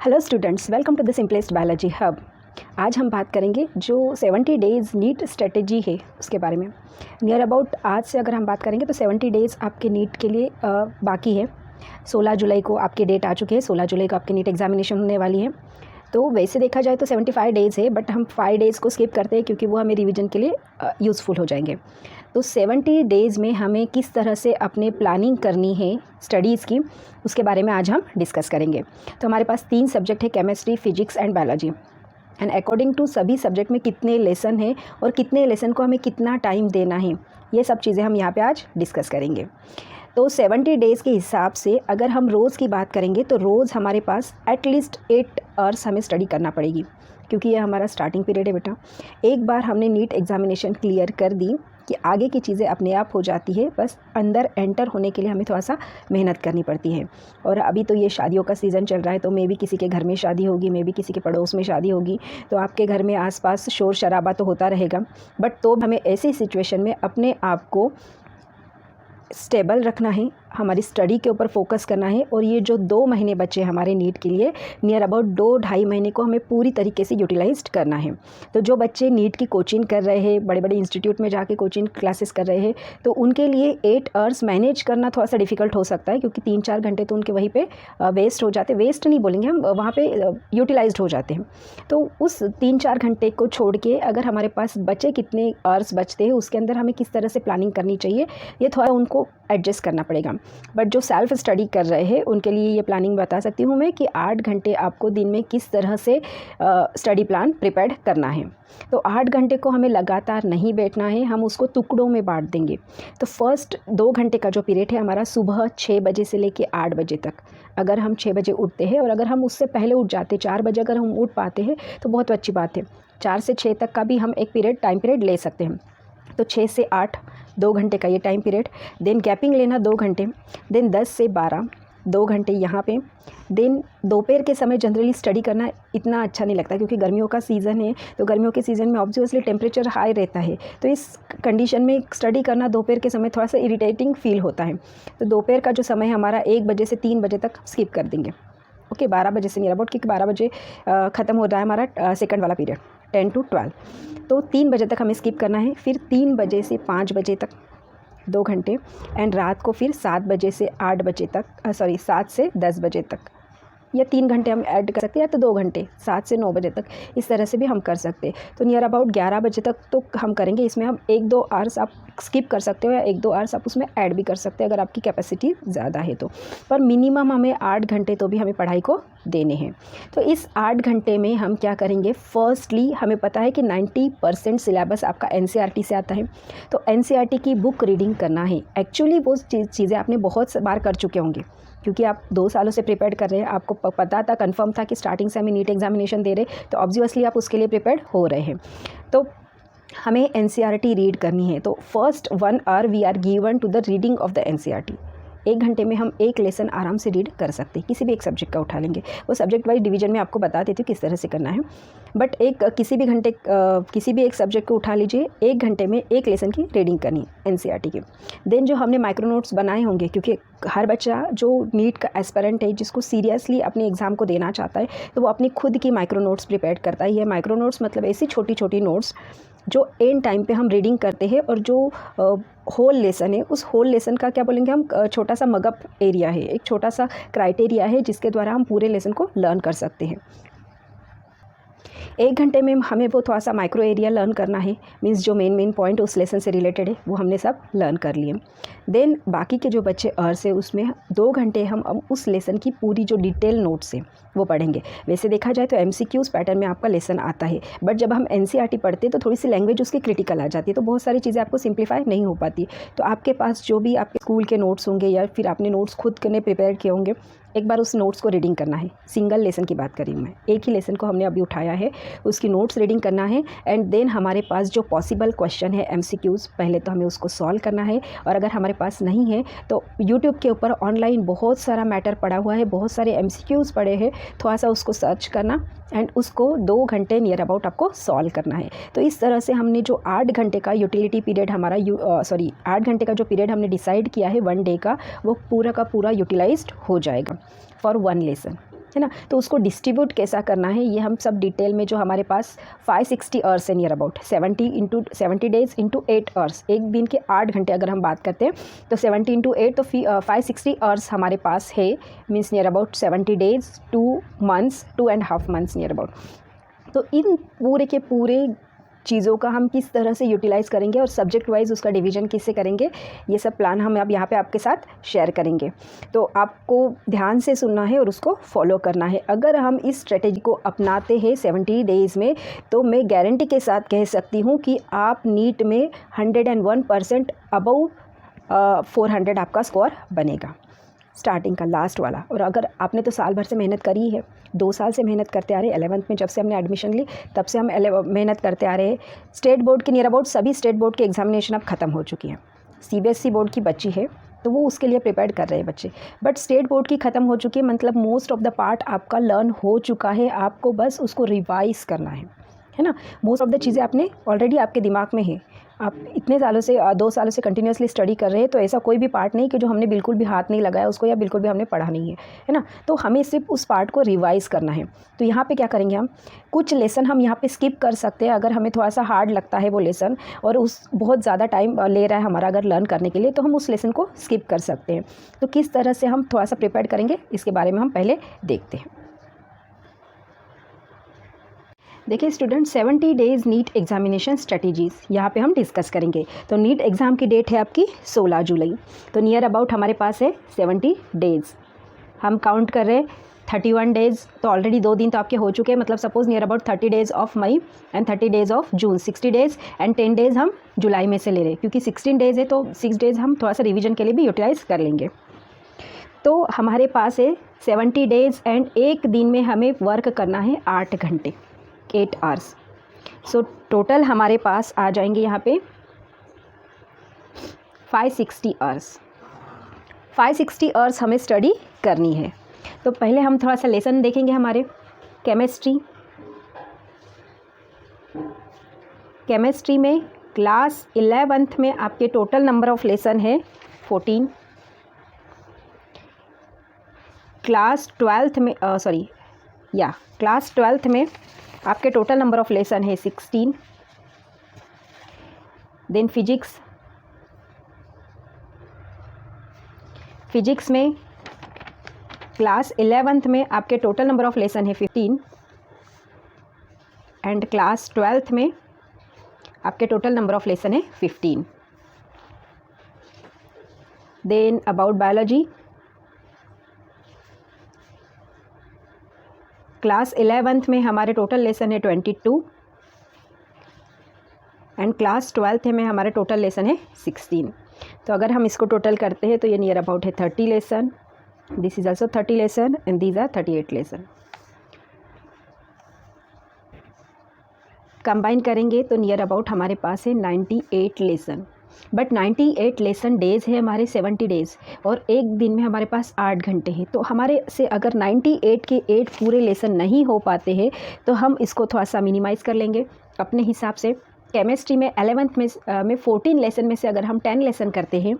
Hello students, welcome to the simplest biology hub. आज हम बात करेंगे जो 70 डेज़ नीट स्ट्रेटेजी है उसके बारे में। नियर अबाउट आज से अगर हम बात करेंगे तो 70 डेज़ आपके नीट के लिए बाकी है। 16 जुलाई को आपके डेट आ चुके हैं। 16 जुलाई को आपकी नीट एग्जामिनेशन होने वाली है। तो वैसे देखा जाए तो 75 डेज़ है, बट हम 5 डेज़ को स्किप करते हैं क्योंकि वो हमें रिवीजन के लिए यूज़फुल हो जाएंगे। तो 70 डेज़ में हमें किस तरह से अपने प्लानिंग करनी है स्टडीज़ की, उसके बारे में आज हम डिस्कस करेंगे। तो हमारे पास 3 सब्जेक्ट है, chemistry, physics and biology. And according to सभी सब्जेक्ट में कितने लेसन है और कितने लेसन को हमें कितना टाइम देना है, ये सब चीज़ें हम यहाँ पे आज डिस्कस करेंगे। तो 70 डेज़ के हिसाब से अगर हम रोज़ की बात करेंगे तो रोज़ हमारे पास एटलीस्ट 8 आवर्स हमें स्टडी करना पड़ेगी, क्योंकि ये हमारा स्टार्टिंग पीरियड है बेटा। एक बार हमने नीट एग्जामिनेशन क्लियर कर दी कि आगे की चीज़ें अपने आप हो जाती है, बस अंदर एंटर होने के लिए हमें थोड़ा सा मेहनत करनी पड़ती है। और अभी तो ये शादियों का सीज़न चल रहा है, तो मे भी किसी के घर में शादी होगी, मे भी किसी के पड़ोस में शादी होगी, तो आपके घर में आसपास शोर शराबा तो होता रहेगा। बट तो हमें ऐसी सिचुएशन में अपने आप को स्टेबल रखना है, हमारी स्टडी के ऊपर फोकस करना है। और ये जो 2 महीने बचे हमारे नीट के लिए, नियर अबाउट 2-2.5 महीने को हमें पूरी तरीके से यूटिलाइज्ड करना है। तो जो बच्चे नीट की कोचिंग कर रहे हैं, बड़े बड़े इंस्टीट्यूट में जाके कोचिंग क्लासेस कर रहे हैं, तो उनके लिए 8 आवर्स मैनेज करना थोड़ा सा डिफ़िकल्ट हो सकता है, क्योंकि 3-4 घंटे तो उनके वहीं पे वेस्ट हो जाते, वेस्ट नहीं बोलेंगे हम, वहाँ पे यूटिलाइज्ड हो जाते हैं। तो उस 3-4 घंटे को छोड़ के अगर हमारे पास बचे कितने आवर्स बचते हैं, उसके अंदर हमें किस तरह से प्लानिंग करनी चाहिए, ये थोड़ा उनको एडजस्ट करना पड़ेगा। बट जो सेल्फ स्टडी कर रहे हैं उनके लिए ये प्लानिंग बता सकती हूँ मैं कि 8 घंटे आपको दिन में किस तरह से स्टडी प्लान प्रिपेयर करना है। तो 8 घंटे को हमें लगातार नहीं बैठना है, हम उसको टुकड़ों में बांट देंगे। तो फर्स्ट 2 घंटे का जो पीरियड है हमारा सुबह 6 बजे से लेके 8 बजे तक। अगर हम 6 बजे उठते हैं और अगर हम उससे पहले उठ जाते, 4 बजे अगर हम उठ पाते हैं तो बहुत अच्छी बात है। 4 से 6 तक का भी हम एक टाइम पीरियड ले सकते हैं। तो 6 से 8 2 घंटे का ये टाइम पीरियड, देन गैपिंग लेना 2 घंटे, देन 10 से 12 2 घंटे यहाँ पे। देन दोपहर के समय जनरली स्टडी करना इतना अच्छा नहीं लगता, क्योंकि गर्मियों का सीज़न है। तो गर्मियों के सीज़न में ऑब्वियसली टेम्परेचर हाई रहता है, तो इस कंडीशन में स्टडी करना दोपहर के समय थोड़ा सा इरिटेटिंग फील होता है। तो दोपहर का जो समय हमारा 1 बजे से 3 बजे तक स्किप कर देंगे। ओके, 12 बजे से नियर अबाउट, क्योंकि 12 बजे ख़त्म हो रहा है हमारा सेकंड वाला पीरियड 10 to 12। तो 3 बजे तक हमें स्किप करना है। फिर 3 बजे से 5 बजे तक 2 घंटे, एंड रात को फिर 7 बजे से 8 बजे तक, 7 से 10 बजे तक, या 3 घंटे हम ऐड कर सकते हैं, या तो 2 घंटे 7 से 9 बजे तक, इस तरह से भी हम कर सकते हैं। तो नियर अबाउट 11 बजे तक तो हम करेंगे। इसमें हम 1-2 आवर्स आप स्किप कर सकते हो, या 1-2 आवर्स आप उसमें ऐड भी कर सकते हैं अगर आपकी कैपेसिटी ज़्यादा है तो। पर मिनिमम हमें 8 घंटे तो भी हमें पढ़ाई को देने हैं। तो इस 8 घंटे में हम क्या करेंगे, फर्स्टली हमें पता है कि 90% सिलेबस आपका एनसीईआरटी से आता है, तो एनसीईआरटी की बुक रीडिंग करना है। एक्चुअली वो चीज़ें आपने बहुत बार कर चुके होंगे, क्योंकि आप 2 सालों से प्रिपेयर कर रहे हैं। आपको पता था, कंफर्म था कि स्टार्टिंग से हमें नीट एग्जामिनेशन दे रहे, तो ऑब्वियसली आप उसके लिए प्रिपेयर हो रहे हैं। तो हमें एनसीईआरटी रीड करनी है। तो first 1 hour we are given to the reading of the NCERT. 1 घंटे में हम एक लेसन आराम से रीड कर सकते हैं, किसी भी एक सब्जेक्ट का उठा लेंगे। वो सब्जेक्ट वाइज डिवीजन में आपको बता देती हूँ किस तरह से करना है, बट किसी भी एक सब्जेक्ट को उठा लीजिए। 1 घंटे में एक लेसन की रीडिंग करनी है एनसीईआरटी की। देन जो हमने माइक्रो नोट्स बनाए होंगे, क्योंकि हर बच्चा जो नीट का एस्पिरेंट है, जिसको सीरियसली अपने एग्ज़ाम को देना चाहता है, तो वो अपनी खुद की माइक्रो नोट्स प्रिपेयर करता है। ये माइक्रो नोट्स मतलब ऐसी छोटी छोटी नोट्स जो एंड टाइम पे हम रीडिंग करते हैं, और जो होल लेसन है, उस होल लेसन का क्या बोलेंगे हम, छोटा सा मगअप एरिया है, एक छोटा सा क्राइटेरिया है जिसके द्वारा हम पूरे लेसन को लर्न कर सकते हैं। 1 घंटे में हमें वो थोड़ा सा माइक्रो एरिया लर्न करना है, मीन्स जो मेन पॉइंट उस लेसन से रिलेटेड है वो हमने सब लर्न कर लिए। देन बाकी के जो बच्चे आवर्स है, उसमें 2 घंटे हम उस लेसन की पूरी जो डिटेल नोट्स है वो पढ़ेंगे। वैसे देखा जाए तो एमसीक्यूज़ पैटर्न में आपका लेसन आता है, बट जब हम एनसीईआरटी पढ़ते हैं तो थोड़ी सी लैंग्वेज उसकी क्रिटिकल आ जाती है, तो बहुत सारी चीज़ें आपको सिंप्लीफाई नहीं हो पाती। तो आपके पास जो भी आपके स्कूल के नोट्स होंगे, या फिर आपने नोट्स खुद करने प्रिपेयर किए होंगे, एक बार उस नोट्स को रीडिंग करना है। सिंगल लेसन की बात करी मैं, एक ही लेसन को हमने अभी उठाया है, उसकी नोट्स रीडिंग करना है। एंड देन हमारे पास जो पॉसिबल क्वेश्चन है एमसीक्यूज़, पहले तो हमें उसको सॉल्व करना है। और अगर हमारे पास नहीं है तो यूट्यूब के ऊपर ऑनलाइन बहुत सारा मैटर पड़ा हुआ है, बहुत सारे एमसीक्यूज़ पड़े हैं, थोड़ा सा उसको सर्च करना एंड उसको 2 घंटे नियर अबाउट आपको सॉल्व करना है। तो इस तरह से हमने जो 8 घंटे का यूटिलिटी पीरियड हमारा 8 घंटे का जो पीरियड हमने डिसाइड किया है 1 डे का, वो पूरा का पूरा यूटिलाइज्ड हो जाएगा फॉर 1 लेसन। है ना। तो उसको डिस्ट्रीब्यूट कैसा करना है ये हम सब डिटेल में, जो हमारे पास 560 आवर्स है, near about 70 days into 8 hours, एक दिन के 8 घंटे अगर हम बात करते हैं तो 70 इंटू 8 तो 560 आवर्स हमारे पास है, means near about 70 days 2 months 2.5 months near about. तो इन पूरे के पूरे चीज़ों का हम किस तरह से यूटिलाइज़ करेंगे और सब्जेक्ट वाइज उसका डिवीज़न किससे करेंगे, ये सब प्लान हम अब यहाँ पे आपके साथ शेयर करेंगे। तो आपको ध्यान से सुनना है और उसको फॉलो करना है। अगर हम इस स्ट्रेटेजी को अपनाते हैं 70 डेज़ में, तो मैं गारंटी के साथ कह सकती हूँ कि आप नीट में 101% अबव 400 आपका स्कोर बनेगा, स्टार्टिंग का लास्ट वाला। और अगर आपने तो साल भर से मेहनत करी है, 2 साल से मेहनत करते आ रहे, 11th में जब से हमने एडमिशन ली तब से हम मेहनत करते आ रहे हैं। स्टेट बोर्ड के नियर अबाउट सभी स्टेट बोर्ड के एग्जामिनेशन अब ख़त्म हो चुकी है। CBSE बोर्ड की बच्ची है तो वो उसके लिए प्रिपेयर कर रहे हैं बच्चे, बट स्टेट बोर्ड की ख़त्म हो चुकी है, मतलब मोस्ट ऑफ द पार्ट आपका लर्न हो चुका है, आपको बस उसको रिवाइज करना है ना। मोस्ट ऑफ द चीज़ें आपने ऑलरेडी आपके दिमाग में है। आप इतने सालों से 2 सालों से कंटिन्यूसली स्टडी कर रहे हैं, तो ऐसा कोई भी पार्ट नहीं कि जो हमने बिल्कुल भी हाथ नहीं लगाया उसको या बिल्कुल भी हमने पढ़ा नहीं है ना। तो हमें सिर्फ उस पार्ट को रिवाइज़ करना है। तो यहाँ पे क्या करेंगे, हम कुछ लेसन हम यहाँ पे स्किप कर सकते हैं अगर हमें थोड़ा सा हार्ड लगता है वो लेसन और उस बहुत ज़्यादा टाइम ले रहा है हमारा अगर लर्न करने के लिए, तो हम उस लेसन को स्किप कर सकते हैं। तो किस तरह से हम थोड़ा सा प्रिपेयर करेंगे इसके बारे में हम पहले देखते हैं। देखिए student, 70 days NEET examination strategies यहाँ पे हम डिस्कस करेंगे। तो नीट एग्ज़ाम की डेट है आपकी 16 जुलाई। तो नियर अबाउट हमारे पास है 70 डेज़। हम काउंट कर रहे हैं 31 डेज़, तो ऑलरेडी 2 दिन तो आपके हो चुके हैं, मतलब suppose near about 30 days of May and 30 days of June, 60 days and 10 days हम जुलाई में से ले रहे हैं, क्योंकि 16 डेज़ है तो 6 डेज़ हम थोड़ा सा रिविजन के लिए भी यूटिलाइज़ कर लेंगे। तो हमारे पास है 70 डेज़ एंड एक दिन में हमें वर्क करना है 8 घंटे, 8 आवर्स। सो टोटल हमारे पास आ जाएंगे यहाँ पे 560 आवर्स। 560 आवर्स हमें स्टडी करनी है। तो पहले हम थोड़ा सा लेसन देखेंगे हमारे केमिस्ट्री में क्लास 11th में आपके टोटल नंबर ऑफ लेसन है 14। क्लास 12th में क्लास 12th में आपके टोटल नंबर ऑफ लेसन है 16। देन फिजिक्स में क्लास 11th में आपके टोटल नंबर ऑफ लेसन है 15 एंड क्लास 12th में आपके टोटल नंबर ऑफ लेसन है 15। Then about biology, class 11th में हमारे टोटल लेसन है 22 एंड क्लास 12th में हमारे टोटल लेसन है 16। तो अगर हम इसको टोटल करते हैं तो ये नियर अबाउट है 30 lesson, this is also 30 lesson and these are 38 lesson. Combine करेंगे तो नियर अबाउट हमारे पास है 98 लेसन। बट 98 लेसन डेज़ है हमारे 70 डेज़ और एक दिन में हमारे पास 8 घंटे हैं। तो हमारे से अगर 98 के 8 पूरे लेसन नहीं हो पाते हैं तो हम इसको थोड़ा सा मिनिमाइज़ कर लेंगे अपने हिसाब से। केमिस्ट्री में 11th में 14 लेसन में से अगर हम 10 लेसन करते हैं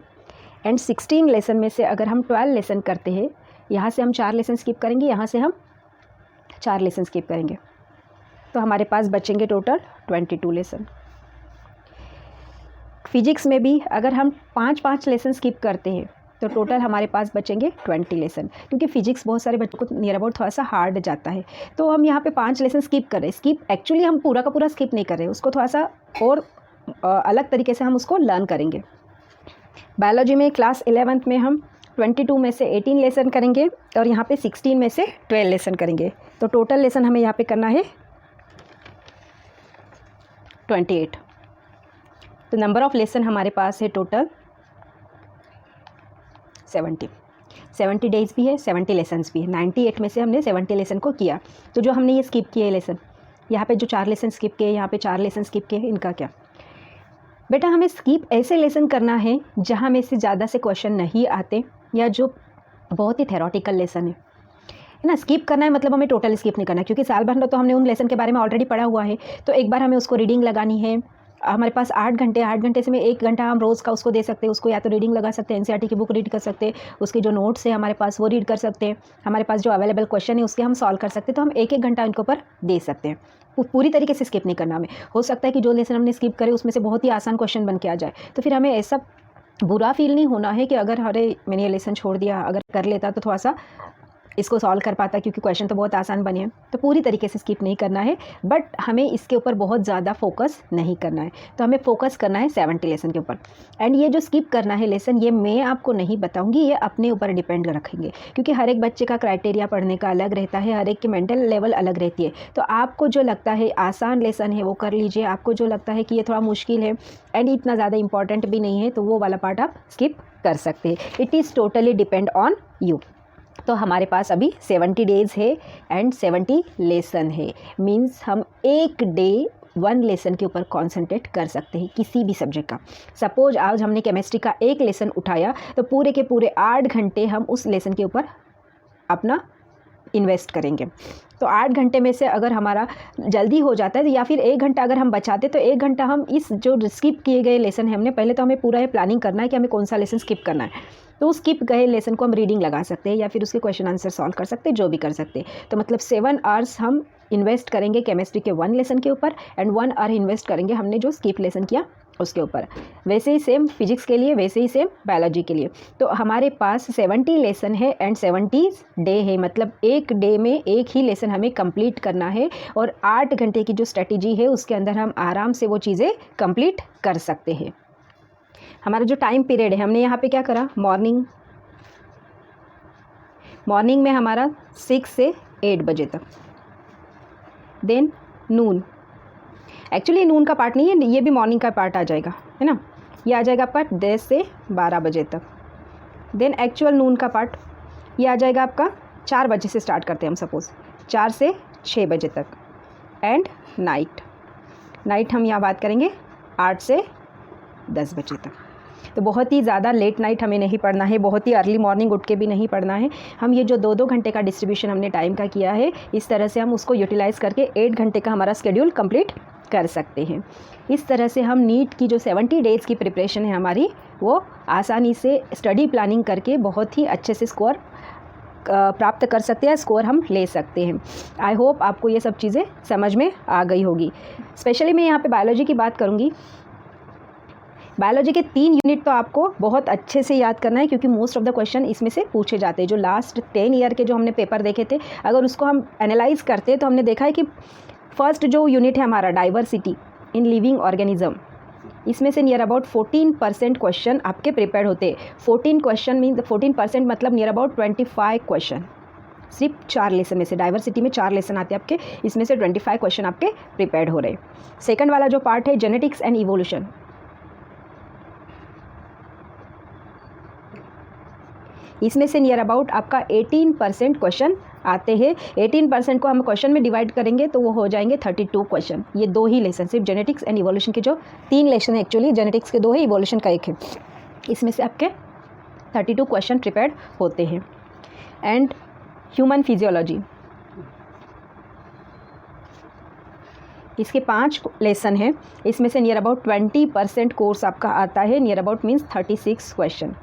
एंड 16 लेसन में से अगर हम 12 लेसन करते हैं, यहाँ से हम 4 लेसन स्किप करेंगे, यहाँ से हम 4 लेसन स्किप करेंगे, तो हमारे पास बचेंगे टोटल 22 लेसन। फिजिक्स में भी अगर हम 5 लेसन स्किप करते हैं तो टोटल हमारे पास बचेंगे 20 लेसन, क्योंकि फिजिक्स बहुत सारे बच्चों को नियर अबाउट थोड़ा सा हार्ड जाता है। तो हम यहाँ पे 5 लेसन स्किप कर रहे हैं। स्किप एक्चुअली हम पूरा का पूरा स्किप नहीं कर रहे हैं, उसको थोड़ा सा और अलग तरीके से हम उसको लर्न करेंगे। बायोलॉजी में क्लास 11th में हम 22 में से 18 लेसन करेंगे और यहाँ पे 16 में से 12 लेसन करेंगे। तो टोटल लेसन हमें यहाँ पे करना है 28। तो नंबर ऑफ लेसन हमारे पास है टोटल 70 डेज़ भी है, 70 लेसन्स भी है। 98 में से हमने 70 लेसन को किया। तो जो हमने ये स्किप किए लेसन, यहाँ पे जो 4 लेसन स्किप किए, यहाँ पे 4 लेसन स्किप किए, इनका क्या? बेटा हमें स्किप ऐसे लेसन करना है जहाँ में से ज़्यादा से क्वेश्चन नहीं आते या जो बहुत ही थेरोटिकल लेसन है ना। स्किप करना है मतलब हमें टोटल स्किप नहीं करना, क्योंकि साल भर तो हमने उन लेसन के बारे में ऑलरेडी पढ़ा हुआ है। तो एक बार हमें उसको रीडिंग लगानी है, हमारे पास 8 घंटे से में 1 घंटा हम रोज़ का उसको दे सकते हैं। उसको या तो रीडिंग लगा सकते हैं, एनसीईआरटी की बुक रीड कर सकते हैं, उसके जो नोट्स है हमारे पास वो रीड कर सकते हैं, हमारे पास जो अवेलेबल क्वेश्चन है उसके हम सॉल्व कर सकते हैं। तो हम 1-1 घंटा इनके ऊपर दे सकते हैं। पूरी तरीके से स्किप नहीं करना हमें। हो सकता है कि जो लेसन हमने स्किप करे उसमें से बहुत ही आसान क्वेश्चन बन के आ जाए, तो फिर हमें ऐसा बुरा फील नहीं होना है कि अगर अरे मैंने ये लेसन छोड़ दिया, अगर कर लेता तो थोड़ा सा इसको सॉल्व कर पाता, क्योंकि क्वेश्चन तो बहुत आसान बने हैं। तो पूरी तरीके से स्किप नहीं करना है, बट हमें इसके ऊपर बहुत ज़्यादा फोकस नहीं करना है। तो हमें फोकस करना है 70 लेसन के ऊपर। एंड ये जो स्किप करना है लेसन, ये मैं आपको नहीं बताऊंगी, ये अपने ऊपर डिपेंड रखेंगे, क्योंकि हर एक बच्चे का क्राइटेरिया पढ़ने का अलग रहता है, हर एक की मेंटल लेवल अलग रहती है। तो आपको जो लगता है आसान लेसन है वो कर लीजिए, आपको जो लगता है कि ये थोड़ा मुश्किल है एंड इतना ज़्यादा इंपॉर्टेंट भी नहीं है, तो वो वाला पार्ट आप स्किप कर सकते हैं। It is totally depend on you. तो हमारे पास अभी 70 डेज़ है एंड 70 लेसन है, मीन्स हम एक डे 1 लेसन के ऊपर कॉन्सेंट्रेट कर सकते हैं किसी भी सब्जेक्ट का। सपोज आज हमने केमिस्ट्री का एक लेसन उठाया, तो पूरे के पूरे 8 घंटे हम उस लेसन के ऊपर अपना इन्वेस्ट करेंगे। तो 8 घंटे में से अगर हमारा जल्दी हो जाता है या फिर 1 घंटा अगर हम बचाते, तो 1 घंटा हम इस जो स्किप किए गए लेसन है हमने, पहले तो हमें पूरा ये प्लानिंग करना है कि हमें कौन सा लेसन स्किप करना है। तो स्किप गए लेसन को हम रीडिंग लगा सकते हैं या फिर उसके क्वेश्चन आंसर सॉल्व कर सकते हैं, जो भी कर सकते हैं। तो मतलब 7 आवर्स हम इन्वेस्ट करेंगे केमिस्ट्री के 1 लेसन के ऊपर एंड 1 आवर इन्वेस्ट करेंगे हमने जो स्किप लेसन किया उसके ऊपर। वैसे ही सेम फिजिक्स के लिए, वैसे ही सेम बायोलॉजी के लिए। तो हमारे पास 70 लेसन है एंड 70 डे है, मतलब एक डे में एक ही लेसन हमें कंप्लीट करना है और 8 घंटे की जो स्ट्रेटेजी है उसके अंदर हम आराम से वो चीज़ें कंप्लीट कर सकते हैं। हमारा जो टाइम पीरियड है, हमने यहाँ पे क्या करा, मॉर्निंग में हमारा 6 से 8 बजे तक, देन नून, एक्चुअली नून का पार्ट नहीं है, ये भी मॉर्निंग का पार्ट आ जाएगा, है ना, ये आ जाएगा आपका 10 से 12 बजे तक। देन एक्चुअल नून का पार्ट ये आ जाएगा आपका 4 बजे से स्टार्ट करते हैं हम, सपोज़ 4 से 6 बजे तक। एंड नाइट हम यहाँ बात करेंगे 8 से 10 बजे तक। तो बहुत ही ज़्यादा लेट नाइट हमें नहीं पढ़ना है, बहुत ही अर्ली मॉर्निंग उठ के भी नहीं पढ़ना है। हम ये जो 2-2 घंटे का डिस्ट्रीब्यूशन हमने टाइम का किया है, इस तरह से हम उसको यूटिलाइज़ करके 8 घंटे का हमारा शेड्यूल कंप्लीट कर सकते हैं। इस तरह से हम नीट की जो 70 डेज़ की प्रिपरेशन है हमारी, वो आसानी से स्टडी प्लानिंग करके बहुत ही अच्छे से स्कोर प्राप्त कर सकते हैं, स्कोर हम ले सकते हैं। आई होप आपको ये सब चीज़ें समझ में आ गई होगी। स्पेशली मैं यहाँ पे बायोलॉजी की बात करूँगी। बायोलॉजी के 3 यूनिट तो आपको बहुत अच्छे से याद करना है, क्योंकि मोस्ट ऑफ द क्वेश्चन इसमें से पूछे जाते हैं। जो लास्ट 10 ईयर के जो हमने पेपर देखे थे, अगर उसको हम एनालाइज करते हैं तो हमने देखा है कि फर्स्ट जो यूनिट है हमारा डाइवर्सिटी इन लिविंग ऑर्गेनिज्म, इसमें से नियर अबाउट 14% क्वेश्चन आपके प्रिपेयर होते हैं। 14 क्वेश्चन मीन 14% मतलब नियर अबाउट 25 क्वेश्चन सिर्फ 4 लेसन में से। डाइवर्सिटी में 4 लेसन आते हैं आपके, इसमें से 25 क्वेश्चन आपके प्रिपेयर हो रहे। सेकंड वाला जो पार्ट है जेनेटिक्स एंड इवोल्यूशन, इसमें से नियर अबाउट आपका 18% क्वेश्चन आते हैं। 18% को हम क्वेश्चन में डिवाइड करेंगे तो वो हो जाएंगे 32 क्वेश्चन। ये 2 ही लेसन, सिर्फ जेनेटिक्स एंड इवोल्यूशन के जो 3 लेसन है, एक्चुअली जेनेटिक्स के 2 है, इवोल्यूशन का 1 है, इसमें से आपके 32 क्वेश्चन प्रिपेयर होते हैं। एंड ह्यूमन फिजियोलॉजी, इसके 5 लेसन हैं, इसमें से नियर अबाउट 20% कोर्स आपका आता है, नियर अबाउट मीन्स 36 क्वेश्चन।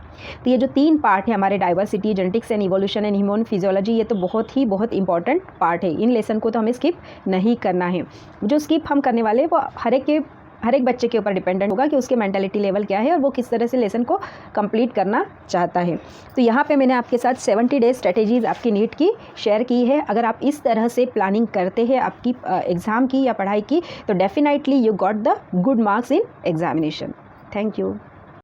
तो ये जो 3 पार्ट है हमारे diversity, genetics and evolution and human physiology, ये तो बहुत इंपॉर्टेंट पार्ट है। इन लेसन को तो हमें स्किप नहीं करना है। जो स्किप हम करने वाले हैं वो हर एक बच्चे के ऊपर डिपेंडेंट होगा कि उसके मेंटालिटी लेवल क्या है और वो किस तरह से लेसन को कंप्लीट करना चाहता है। तो यहाँ पे मैंने आपके साथ 70 डेज स्ट्रेटेजीज़ आपकी नीट की शेयर की है। अगर आप इस तरह से प्लानिंग करते हैं आपकी एग्ज़ाम की या पढ़ाई की, तो definitely you got the good marks in examination. Thank you.